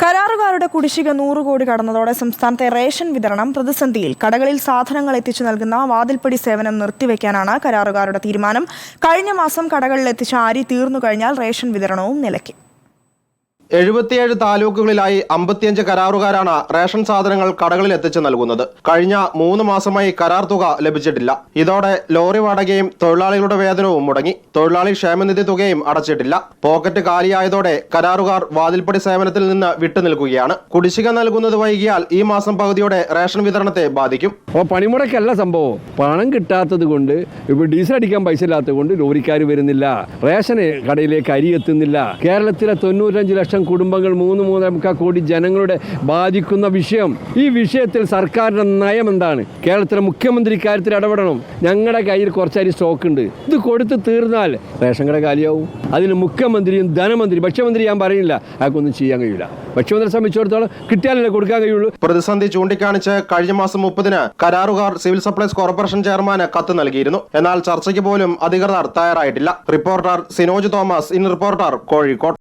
കരാറുകാരുടെ കുടിശ്ശിക 100 കോടി കടന്നതോടെ സംസ്ഥാനത്തെ റേഷൻ വിതരണം പ്രതിസന്ധിയിൽ. കടകളിൽ സാധനങ്ങൾ എത്തിച്ചു നൽകുന്ന വാതിൽപ്പടി സേവനം നിർത്തിവെക്കാനാണ് കരാറുകാരുടെ തീരുമാനം. കഴിഞ്ഞ മാസം കടകളിൽ എത്തിച്ച അരി തീർന്നു കഴിഞ്ഞാൽ റേഷൻ വിതരണവും നിലയ്ക്ക്. 77 താലൂക്കുകളിലായി 55 കരാറുകാരാണ് റേഷൻ സാധനങ്ങൾ കടകളിൽ എത്തിച്ചു നൽകുന്നത്. കഴിഞ്ഞ 3 മാസമായി കരാർ തുക ലഭിച്ചിട്ടില്ല. ഇതോടെ ലോറി വാടകയും തൊഴിലാളികളുടെ വേതനവും മുടങ്ങി. തൊഴിലാളി ക്ഷേമനിധി തുകയും അടച്ചിട്ടില്ല. പോക്കറ്റ് കാലിയായതോടെ കരാറുകാർ വാതിൽപ്പടി സേവനത്തിൽ നിന്ന് വിട്ടുനിൽക്കുകയാണ്. കുടിശ്ശിക നൽകുന്നത് വൈകിയാൽ ഈ മാസം പകുതിയോടെ റേഷൻ വിതരണത്തെ ബാധിക്കും. പണിമുടക്കല്ല സംഭവം. പണം കിട്ടാത്തത് കൊണ്ട്, ഇപ്പോൾ ഡീസൽ അടിക്കാൻ പൈസ ഇല്ലാത്തത് കൊണ്ട് ലോറിക്കാർ വരുന്നില്ല, റേഷന് കടയിലേക്ക് അരി എത്തുന്നില്ല. കേരളത്തിലെ 95 ലക്ഷം കുടുംബങ്ങൾ 3-3.5 കോടി ജനങ്ങളുടെ ബാധിക്കുന്ന വിഷയം. ഈ വിഷയത്തിൽ സർക്കാരിന്റെ നയം എന്താണ്? കേരളത്തിലെ മുഖ്യമന്ത്രി കാര്യത്തിൽ ഇടപെടണം. ഞങ്ങളുടെ കയ്യിൽ കുറച്ചരി സ്റ്റോക്ക് ഉണ്ട്, ഇത് കൊടുത്ത് തീർന്നാൽ റേഷൻ കട കാലിയാവും. അതിന് മുഖ്യമന്ത്രിയും ധനമന്ത്രി, ഭക്ഷ്യമന്ത്രി ഞാൻ പറയുന്നില്ല, അയാൾക്കൊന്നും ചെയ്യാൻ കഴിയില്ല. ഭക്ഷ്യമന്ത്രിയെ സംബന്ധിച്ചിടത്തോളം കിട്ടിയാലല്ലേ കൊടുക്കാൻ കഴിയുള്ളൂ. പ്രതിസന്ധി ചൂണ്ടിക്കാണിച്ച് കഴിഞ്ഞ മാസം 30-ന് കരാറുകാർ സിവിൽ സപ്ലൈസ് കോർപ്പറേഷൻ ചെയർമാന് കത്ത് നൽകിയിരുന്നു. എന്നാൽ ചർച്ചയ്ക്ക് പോലും അധികൃതർ തയ്യാറായിട്ടില്ല. Reporter Sinoj Thomas, in reporter, Kozhikode.